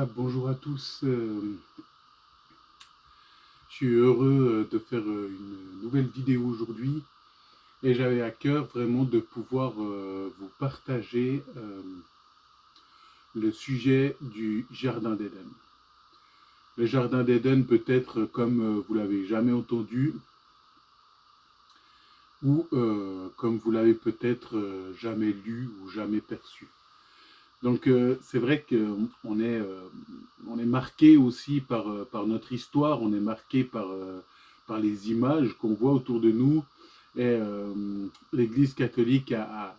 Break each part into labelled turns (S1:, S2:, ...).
S1: Voilà, bonjour à tous. Je suis heureux de faire une nouvelle vidéo aujourd'hui et j'avais à cœur vraiment de pouvoir vous partager le sujet du Jardin d'Éden. Le Jardin d'Éden peut être comme vous l'avez jamais entendu ou comme vous l'avez peut-être jamais lu ou jamais perçu. Donc c'est vrai qu'on est marqué aussi par notre histoire, on est marqué par les images qu'on voit autour de nous. Et l'Église catholique a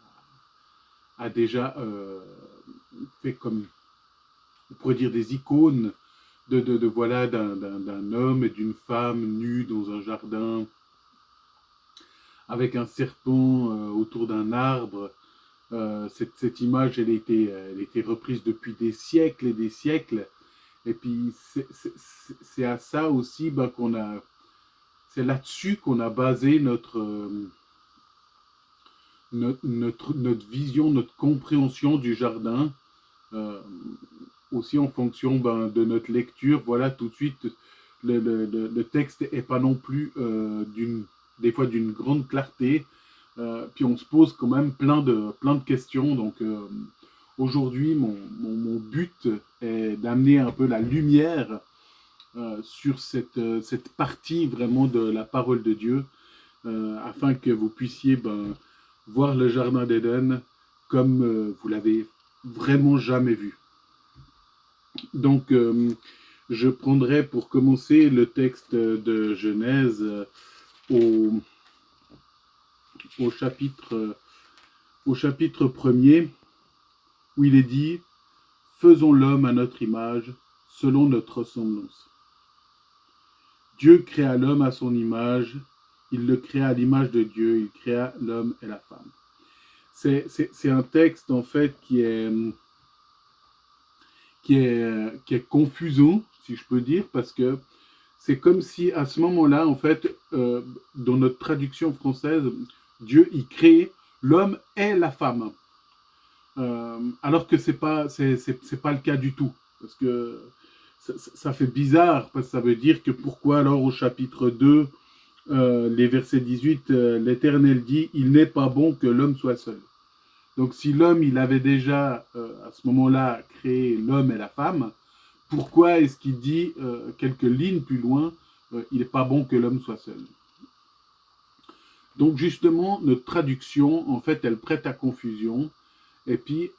S1: déjà fait comme, on pourrait dire, des icônes voilà, d'un homme et d'une femme nus dans un jardin, avec un serpent autour d'un arbre. Cette image, elle était reprise depuis des siècles et des siècles. Et puis, c'est à ça aussi c'est là-dessus qu'on a basé notre vision, notre compréhension du jardin. Aussi en fonction de notre lecture. Voilà, tout de suite, le texte n'est pas non plus des fois d'une grande clarté. Puis on se pose quand même plein de questions. Donc aujourd'hui, mon but est d'amener un peu la lumière sur cette partie vraiment de la parole de Dieu, afin que vous puissiez voir le Jardin d'Éden comme vous l'avez vraiment jamais vu. Donc je prendrai pour commencer le texte de Genèse au chapitre 1er, où il est dit « Faisons l'homme à notre image, selon notre ressemblance. » Dieu créa l'homme à son image, il le créa à l'image de Dieu, il créa l'homme et la femme. C'est un texte en fait qui est confusant, si je peux dire, parce que c'est comme si à ce moment-là, en fait, dans notre traduction française, Dieu y crée l'homme et la femme. Alors que c'est pas le cas du tout, parce que ça fait bizarre, parce que ça veut dire que pourquoi alors au chapitre 2, les versets 18, l'Éternel dit « Il n'est pas bon que l'homme soit seul ». Donc si l'homme, il avait déjà, à ce moment-là, créé l'homme et la femme, pourquoi est-ce qu'il dit, quelques lignes plus loin, il n'est pas bon que l'homme soit seul? Donc justement, notre traduction, en fait, elle prête à confusion. Et puis,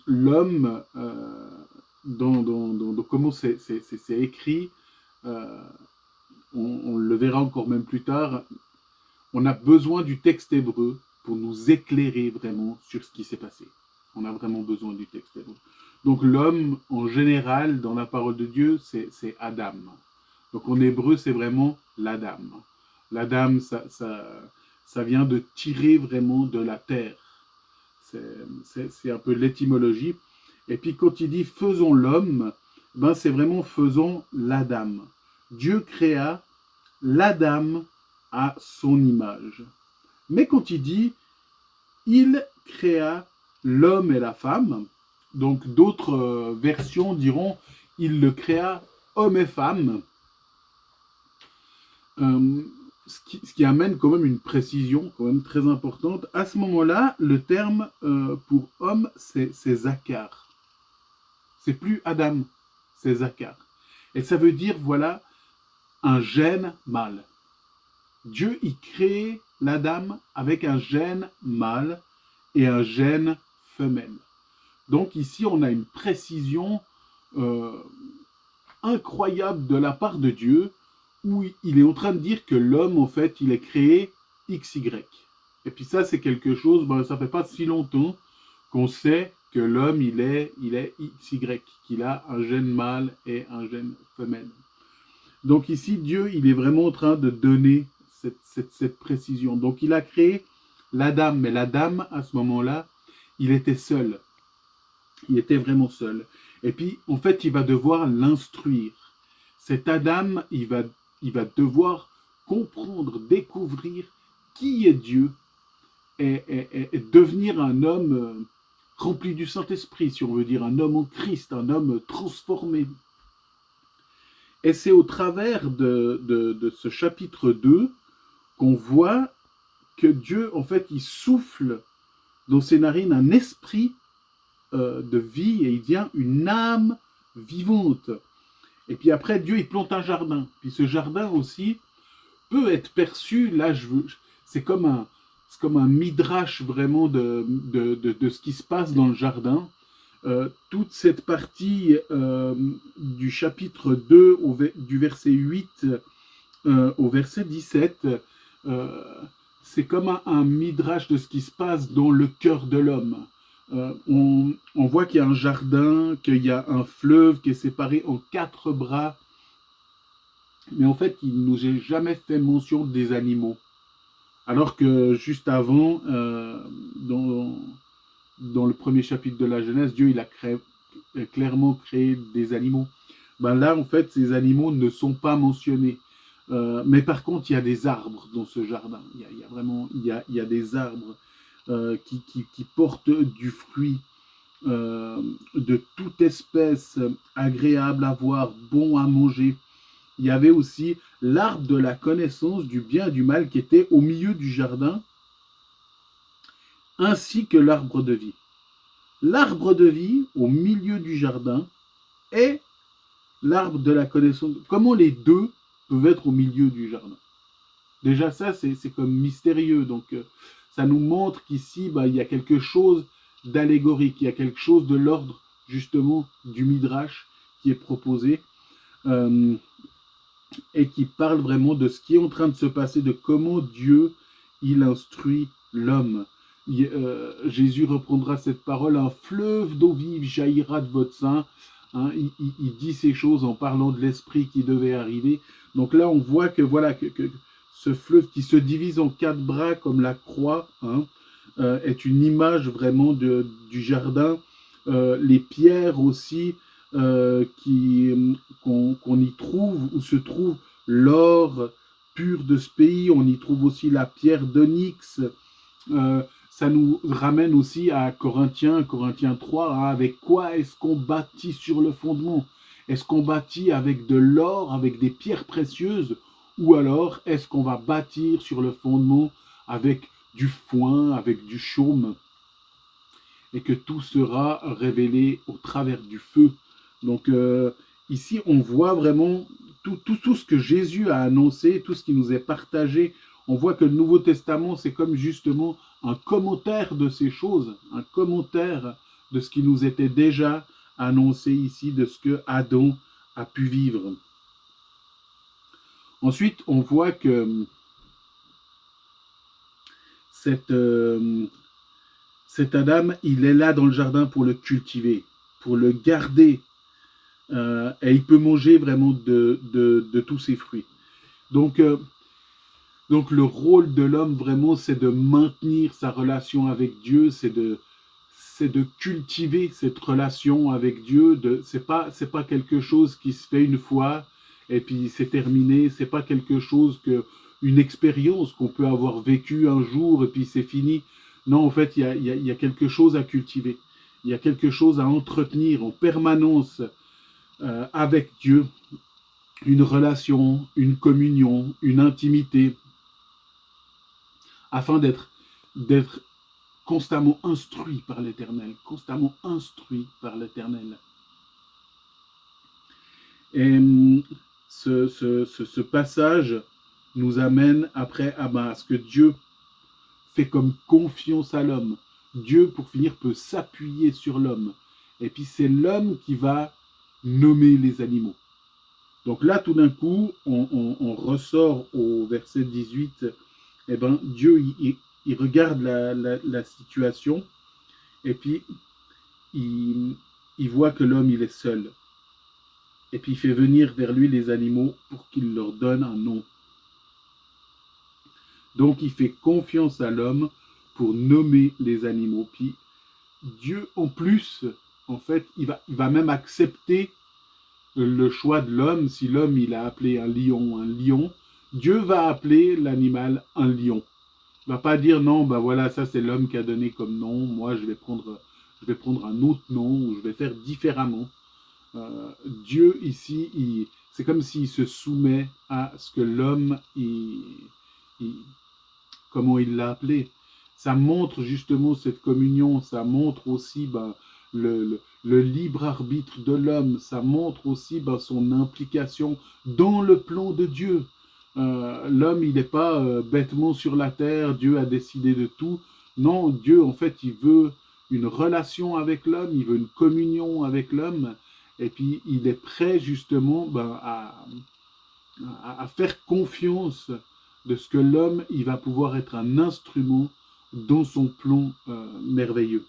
S1: l'homme, dans comment c'est écrit, on le verra encore même plus tard, on a besoin du texte hébreu pour nous éclairer vraiment sur ce qui s'est passé. On a vraiment besoin du texte hébreu. Donc l'homme, en général, dans la parole de Dieu, c'est Adam. Donc en hébreu, c'est vraiment l'Adam. L'Adam, ça vient de tirer vraiment de la terre. C'est un peu l'étymologie. Et puis quand il dit « faisons l'homme », c'est vraiment « faisons l'Adam ». Dieu créa l'Adam à son image. Mais quand il dit « il créa l'homme et la femme », donc d'autres versions diront « il le créa homme et femme », ce qui amène quand même une précision quand même très importante. À ce moment-là, le terme pour homme, c'est Zakar. C'est plus Adam, c'est Zakar. Et ça veut dire, voilà, un gène mâle. Dieu y crée l'Adam avec un gène mâle et un gène femelle. Donc ici, on a une précision incroyable de la part de Dieu, où il est en train de dire que l'homme, en fait, il est créé XY. Et puis ça, c'est quelque chose, ça fait pas si longtemps qu'on sait que l'homme, il est XY, qu'il a un gène mâle et un gène femelle. Donc ici, Dieu, il est vraiment en train de donner cette précision. Donc il a créé l'Adam, mais l'Adam, à ce moment-là, il était seul. Il était vraiment seul. Et puis, en fait, il va devoir l'instruire. Cet Adam, il va devoir comprendre, découvrir qui est Dieu et devenir un homme rempli du Saint-Esprit, si on veut dire un homme en Christ, un homme transformé. Et c'est au travers de ce chapitre 2 qu'on voit que Dieu, en fait, il souffle dans ses narines un esprit de vie et il devient une âme vivante. Et puis après, Dieu, il plante un jardin. Puis ce jardin aussi peut être perçu, là, c'est comme un midrash vraiment de ce qui se passe dans le jardin. Toute cette partie du chapitre 2 du verset 8 au verset 17, c'est comme un midrash de ce qui se passe dans le cœur de l'homme. On voit qu'il y a un jardin, qu'il y a un fleuve qui est séparé en 4 bras, mais en fait, il ne nous est jamais fait mention des animaux. Alors que juste avant, dans le premier chapitre de la Genèse, Dieu il a clairement créé des animaux. Ben là, en fait, ces animaux ne sont pas mentionnés. Mais par contre, il y a des arbres dans ce jardin. Il y a des arbres qui portent du fruit de toute espèce, agréable à voir, bon à manger. Il y avait aussi l'arbre de la connaissance du bien et du mal qui était au milieu du jardin, ainsi que l'arbre de vie. L'arbre de vie au milieu du jardin et l'arbre de la connaissance. Comment les deux peuvent être au milieu du jardin? Déjà ça, c'est comme mystérieux. Donc ça nous montre qu'ici, il y a quelque chose d'allégorique, il y a quelque chose de l'ordre justement du Midrash qui est proposé et qui parle vraiment de ce qui est en train de se passer, de comment Dieu, il instruit l'homme. Jésus reprendra cette parole, un fleuve d'eau vive jaillira de votre sein. Hein, il dit ces choses en parlant de l'esprit qui devait arriver. Donc là, on voit que voilà que ce fleuve qui se divise en 4 bras comme la croix est une image vraiment du jardin. Les pierres aussi qu'on y trouve, où se trouve l'or pur de ce pays. On y trouve aussi la pierre d'onyx. Ça nous ramène aussi à Corinthiens 3, hein, avec quoi est-ce qu'on bâtit sur le fondement? Est-ce qu'on bâtit avec de l'or, avec des pierres précieuses, ou alors est-ce qu'on va bâtir sur le fondement avec du foin, avec du chaume, et que tout sera révélé au travers du feu? Donc ici, on voit vraiment tout ce que Jésus a annoncé, tout ce qui nous est partagé. On voit que le Nouveau Testament, c'est comme justement un commentaire de ces choses, un commentaire de ce qui nous était déjà annoncé ici, de ce que Adam a pu vivre. Ensuite, on voit que cet Adam, il est là dans le jardin pour le cultiver, pour le garder, et il peut manger vraiment de tous ses fruits. Donc le rôle de l'homme vraiment, c'est de maintenir sa relation avec Dieu, c'est de cultiver cette relation avec Dieu. C'est pas quelque chose qui se fait une fois et puis c'est terminé. C'est pas quelque chose une expérience qu'on peut avoir vécue un jour et puis c'est fini. Non, en fait, il y a quelque chose à cultiver. Il y a quelque chose à entretenir en permanence avec Dieu. Une relation, une communion, une intimité, afin d'être constamment instruit par l'Éternel, constamment instruit par l'Éternel. Et ce passage nous amène après à ce que Dieu fait comme confiance à l'homme. Dieu, pour finir, peut s'appuyer sur l'homme. Et puis c'est l'homme qui va nommer les animaux. Donc là, tout d'un coup, on ressort au verset 18, eh ben, Dieu, il regarde la situation, et puis il voit que l'homme, il est seul. Et puis il fait venir vers lui les animaux pour qu'il leur donne un nom. Donc il fait confiance à l'homme pour nommer les animaux. Puis Dieu, en plus, en fait, il va même accepter le choix de l'homme. Si l'homme il a appelé un lion, Dieu va appeler l'animal un lion. Il va pas dire non, voilà, ça c'est l'homme qui a donné comme nom, moi je vais prendre je vais prendre un autre nom, ou je vais faire différemment. Dieu ici, c'est comme s'il se soumet à ce que l'homme, comment il l'a appelé. Ça montre justement cette communion, ça montre aussi le libre arbitre de l'homme, ça montre aussi son implication dans le plan de Dieu. L'homme, il n'est pas bêtement sur la terre, Dieu a décidé de tout. Non, Dieu, en fait, il veut une relation avec l'homme, il veut une communion avec l'homme, et puis il est prêt justement à faire confiance de ce que l'homme, il va pouvoir être un instrument dans son plan merveilleux.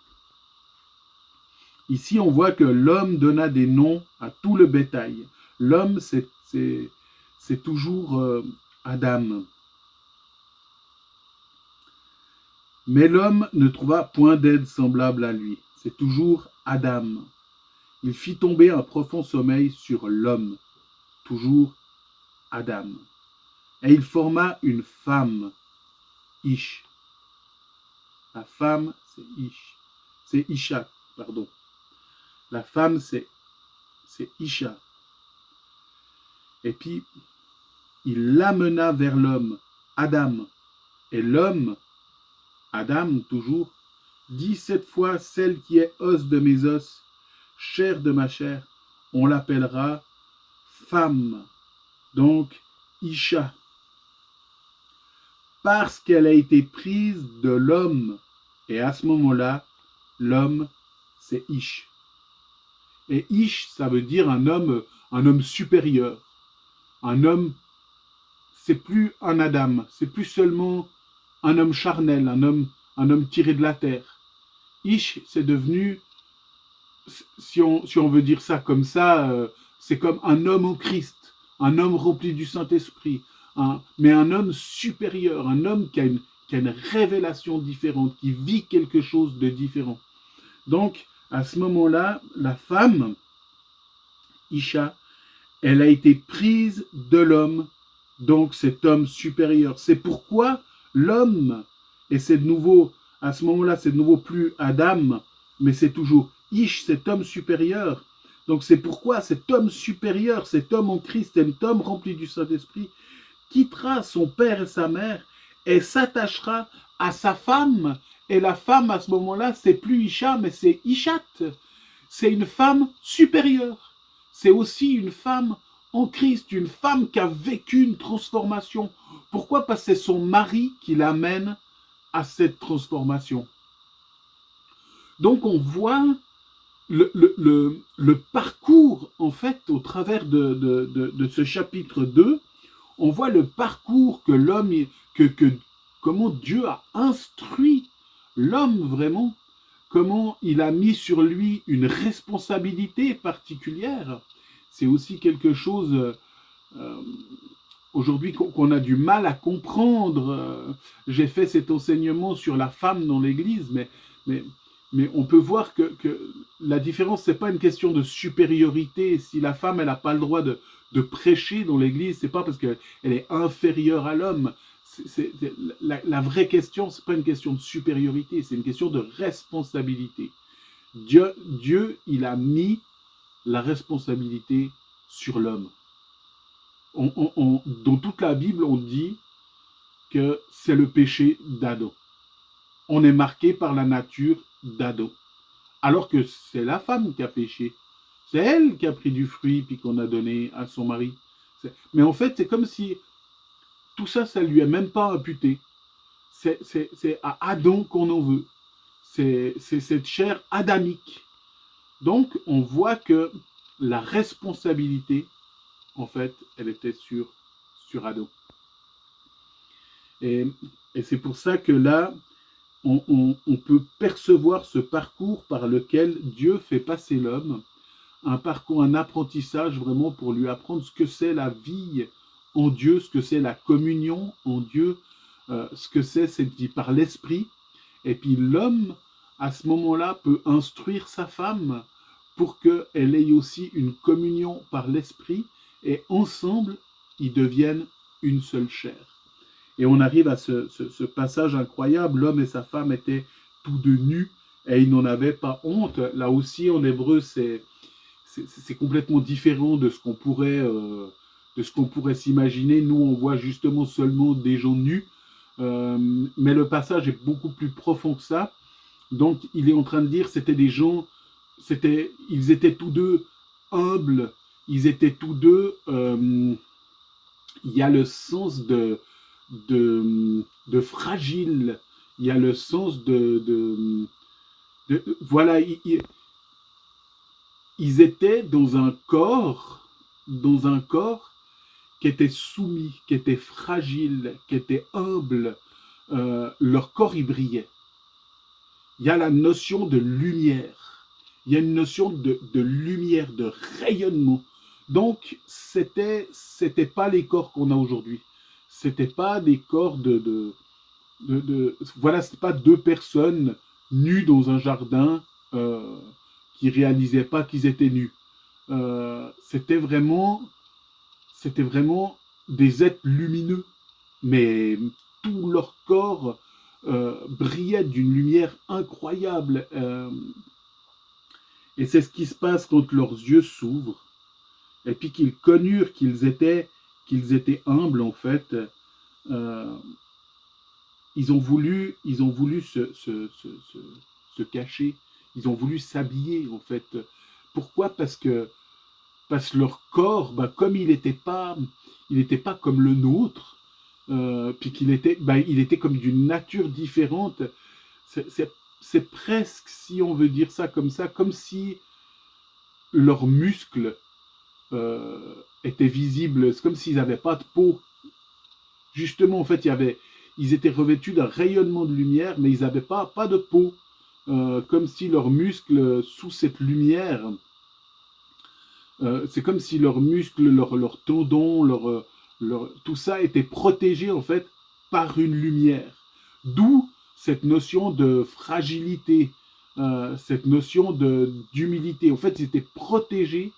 S1: Ici, on voit que l'homme donna des noms à tout le bétail. L'homme, c'est toujours Adam. Mais l'homme ne trouva point d'aide semblable à lui. C'est toujours Adam. Il fit tomber un profond sommeil sur l'homme. Toujours Adam. Et il forma une femme, Ish. La femme, c'est Ish. C'est Isha, pardon. La femme, c'est Isha. Et puis, il l'amena vers l'homme, Adam. Et l'homme, Adam, toujours, dit cette fois celle qui est os de mes os, chair de ma chair, on l'appellera femme. Donc, Isha. Parce qu'elle a été prise de l'homme. Et à ce moment-là, l'homme, c'est Ish. Et Ish, ça veut dire un homme supérieur. Un homme, c'est plus un Adam, c'est plus seulement un homme charnel, un homme tiré de la terre. Ish, c'est devenu, si on veut dire ça comme ça, c'est comme un homme au Christ, un homme rempli du Saint-Esprit, mais un homme supérieur, un homme qui a une révélation différente, qui vit quelque chose de différent. Donc, à ce moment-là, la femme, Isha, elle a été prise de l'homme, donc cet homme supérieur. C'est pourquoi l'homme, et c'est de nouveau, à ce moment-là, c'est de nouveau plus Adam, mais c'est toujours Ish, cet homme supérieur. Donc c'est pourquoi cet homme supérieur, cet homme en Christ, cet homme rempli du Saint-Esprit, quittera son père et sa mère et s'attachera à sa femme. Et la femme, à ce moment-là, c'est plus Isha, mais c'est Ishat. C'est une femme supérieure. C'est aussi une femme en Christ, une femme qui a vécu une transformation. Pourquoi? Parce que c'est son mari qui l'amène à cette transformation. Donc on voit le parcours, en fait, au travers de ce chapitre 2, on voit le parcours que l'homme, comment Dieu a instruit l'homme vraiment, comment il a mis sur lui une responsabilité particulière. C'est aussi quelque chose aujourd'hui qu'on a du mal à comprendre. J'ai fait cet enseignement sur la femme dans l'Église, mais on peut voir que la différence, c'est pas une question de supériorité. Si la femme, elle n'a pas le droit de prêcher dans l'Église, c'est pas parce qu'elle est inférieure à l'homme. La vraie question, c'est pas une question de supériorité, c'est une question de responsabilité. Dieu, il a mis la responsabilité sur l'homme. Dans toute la Bible, on dit que c'est le péché d'Adam. On est marqué par la nature d'Adam. Alors que c'est la femme qui a péché. C'est elle qui a pris du fruit puis qu'on a donné à son mari. Mais en fait, c'est comme si tout ça, ça lui est même pas imputé. C'est à Adam qu'on en veut. C'est cette chair adamique. Donc, on voit que la responsabilité, en fait, elle était sur Adam. Et c'est pour ça que là, on peut percevoir ce parcours par lequel Dieu fait passer l'homme, un parcours, un apprentissage vraiment pour lui apprendre ce que c'est la vie en Dieu, ce que c'est la communion en Dieu, ce que c'est cette vie par l'esprit. Et puis l'homme, à ce moment-là, peut instruire sa femme pour qu'elle ait aussi une communion par l'esprit, et ensemble, ils deviennent une seule chair. Et on arrive à ce passage incroyable, l'homme et sa femme étaient tous deux nus, et il n'en avait pas honte. Là aussi, en hébreu, c'est complètement différent de ce qu'on pourrait, s'imaginer. Nous, on voit justement seulement des gens nus, mais le passage est beaucoup plus profond que ça. Donc, il est en train de dire, c'était des gens, ils étaient tous deux humbles, ils étaient tous deux, il y a le sens de fragile, il y a le sens voilà, ils étaient dans un corps qui était soumis, qui était fragile, qui était humble. Leur corps, il brillait. Il y a la notion de lumière. Il y a une notion de lumière, de rayonnement. Donc, c'était pas les corps qu'on a aujourd'hui. C'était pas des corps voilà, c'était pas deux personnes nues dans un jardin qui réalisaient pas qu'ils étaient nus. C'était vraiment des êtres lumineux, mais tout leur corps brillait d'une lumière incroyable. Et c'est ce qui se passe quand leurs yeux s'ouvrent, et puis qu'ils connurent qu'ils étaient humbles, en fait. Euh, ils ont voulu se cacher, ils ont voulu s'habiller, en fait. Pourquoi? Parce que leur corps, bah, comme il n'était pas comme le nôtre, puis il était comme d'une nature différente. C'est presque, si on veut dire ça, comme si leurs muscles étaient visibles. C'est comme s'ils n'avaient pas de peau. Justement, en fait, ils étaient revêtus d'un rayonnement de lumière, mais ils n'avaient pas de peau. Comme si leurs muscles, sous cette lumière, c'est comme si leurs muscles, leurs tendons, tout ça était protégé en fait par une lumière. D'où cette notion de fragilité, cette notion d'humilité. En fait, ils étaient protégés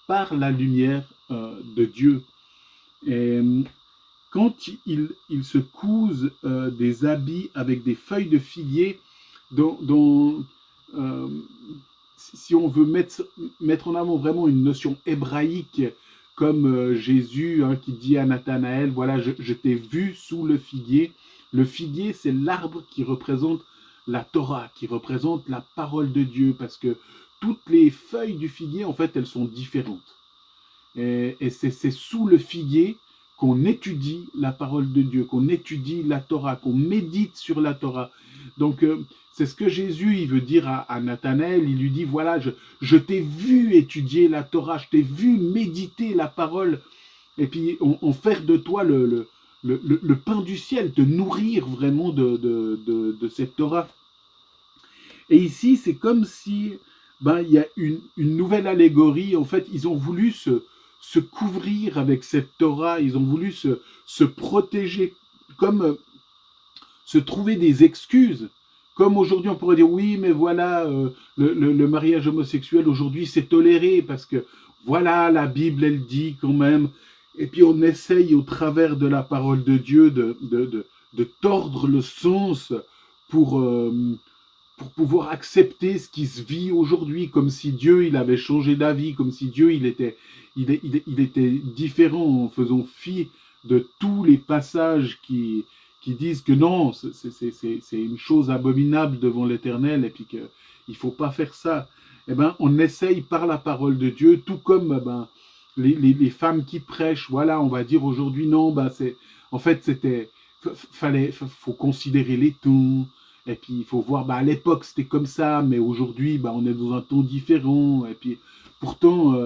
S1: par la lumière de Dieu. Et quand ils se cousent des habits avec des feuilles de figuier, dont si on veut mettre en avant vraiment une notion hébraïque, comme Jésus qui dit à Nathanaël, voilà, je t'ai vu sous le figuier. Le figuier, c'est l'arbre qui représente la Torah, qui représente la parole de Dieu, parce que toutes les feuilles du figuier, en fait, elles sont différentes. Et c'est sous le figuier qu'on étudie la parole de Dieu, qu'on étudie la Torah, qu'on médite sur la Torah. Donc, c'est ce que Jésus il veut dire à Nathanaël. Il lui dit, voilà, je t'ai vu étudier la Torah, je t'ai vu méditer la parole, et puis on faire de toi le pain du ciel, te nourrir vraiment de cette Torah. Et ici, c'est comme si il y a une nouvelle allégorie. En fait, ils ont voulu se couvrir avec cette Torah, ils ont voulu se protéger, comme se trouver des excuses. Comme aujourd'hui, on pourrait dire, oui, mais voilà, le mariage homosexuel, aujourd'hui, c'est toléré, parce que, voilà, la Bible, elle dit quand même, et puis on essaye, au travers de la parole de Dieu, de tordre le sens pour pouvoir accepter ce qui se vit aujourd'hui, comme si Dieu, il avait changé d'avis, comme si Dieu, il était différent, en faisant fi de tous les passages qui disent que non, c'est une chose abominable devant l'Éternel, et puis qu'il ne faut pas faire ça. Eh ben, on essaye par la parole de Dieu, tout comme les femmes qui prêchent, voilà, on va dire aujourd'hui, non, en fait, faut considérer les tons, et puis il faut voir, à l'époque c'était comme ça, mais aujourd'hui, on est dans un ton différent, et puis pourtant,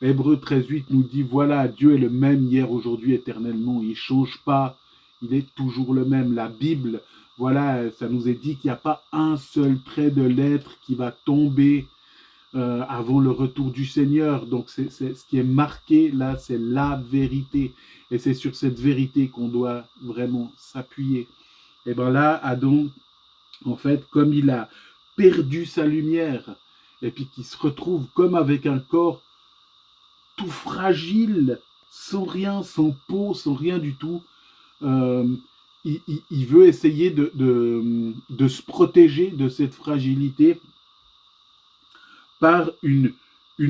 S1: Hébreux 13.8 nous dit, voilà, Dieu est le même hier, aujourd'hui, éternellement, il ne change pas, il est toujours le même. La Bible, voilà, ça nous est dit qu'il n'y a pas un seul trait de lettre qui va tomber avant le retour du Seigneur. Donc c'est ce qui est marqué là, c'est la vérité. Et c'est sur cette vérité qu'on doit vraiment s'appuyer. Et bien là, Adam, en fait, comme il a perdu sa lumière, et puis qu'il se retrouve comme avec un corps tout fragile, sans rien, sans peau, sans rien du tout, il veut essayer de se protéger de cette fragilité par une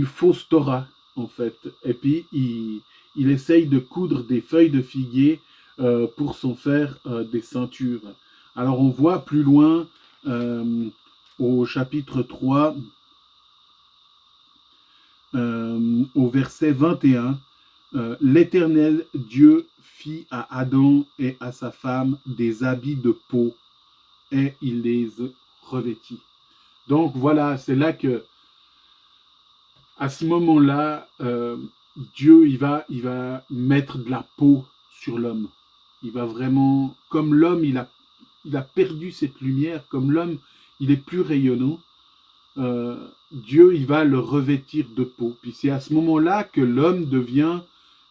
S1: fausse Torah, en fait. Et puis, il essaye de coudre des feuilles de figuier pour s'en faire des ceintures. Alors, on voit plus loin, au chapitre 3, au verset 21, l'Éternel Dieu fit à Adam et à sa femme des habits de peau et il les revêtit. Donc voilà, c'est là que, à ce moment-là, Dieu il va mettre de la peau sur l'homme. Il va vraiment, comme l'homme il a perdu cette lumière, comme l'homme il est plus rayonnant, Dieu il va le revêtir de peau. Puis c'est à ce moment-là que l'homme devient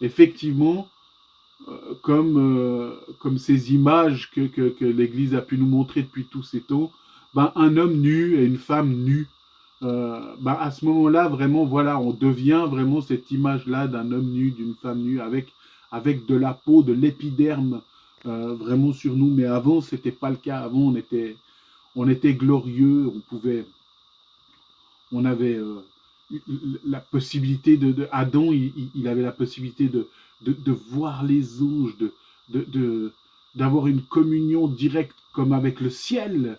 S1: effectivement comme ces images que l'Église a pu nous montrer depuis tous ces temps, ben, un homme nu et une femme nue. Ben, à ce moment-là, vraiment, voilà, on devient vraiment cette image-là d'un homme nu, d'une femme nue, avec de la peau, de l'épiderme vraiment sur nous. Mais avant, c'était pas le cas. Avant, on était glorieux, on avait la possibilité Adam, il avait la possibilité de voir les anges, d'avoir une communion directe comme avec le ciel.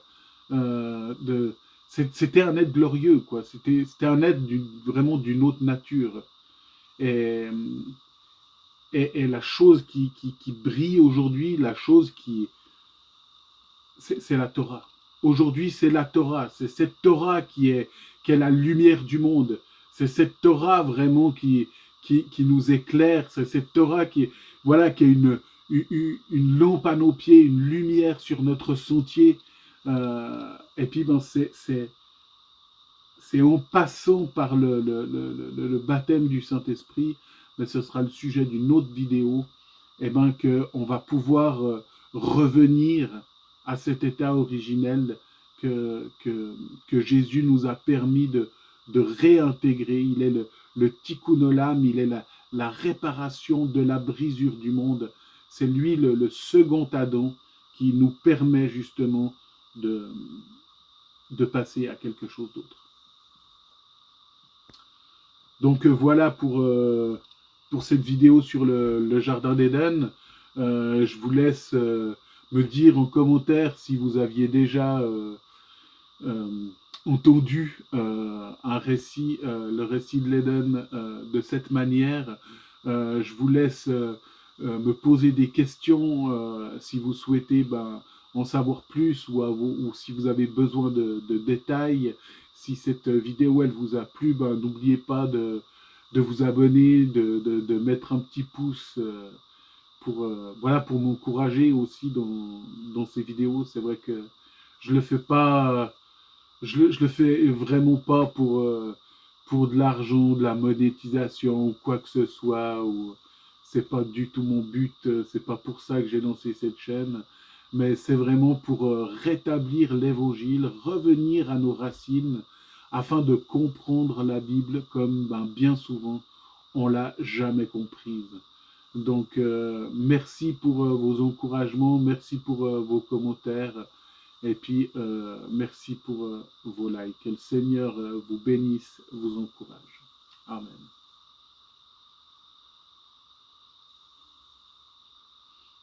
S1: C'était un être glorieux, quoi. C'était un être vraiment d'une autre nature. Et, et la chose qui brille aujourd'hui, la chose c'est la Torah. Aujourd'hui, c'est la Torah. C'est cette Torah qui est la lumière du monde. C'est cette Torah vraiment qui nous éclaire. C'est cette Torah voilà, qui est une lampe à nos pieds, une lumière sur notre sentier. Et puis, ben, c'est en passant par le baptême du Saint-Esprit, mais ce sera le sujet d'une autre vidéo, et ben, qu'on va pouvoir revenir à cet état originel que Jésus nous a permis de réintégrer. Il est le tikkun olam, il est la réparation de la brisure du monde. C'est lui le second Adam qui nous permet justement de passer à quelque chose d'autre. Donc voilà pour cette vidéo sur le Jardin d'Éden. Je vous laisse me dire en commentaire si vous aviez déjà entendu un récit, le récit de l'Éden de cette manière. Je vous laisse me poser des questions si vous souhaitez en savoir plus ou si vous avez besoin de détails. Si cette vidéo elle vous a plu, n'oubliez pas de vous abonner, de mettre un petit pouce voilà, pour m'encourager aussi dans ces vidéos. C'est vrai que je le fais pas, je le fais vraiment pas pour de l'argent, de la monétisation ou quoi que ce soit. C'est pas du tout mon but. C'est pas pour ça que j'ai lancé cette chaîne. Mais c'est vraiment pour rétablir l'évangile, revenir à nos racines, afin de comprendre la Bible comme bien souvent on l'a jamais comprise. Donc merci pour vos encouragements, merci pour vos commentaires et puis merci pour vos likes. Que le Seigneur vous bénisse, vous encourage. Amen.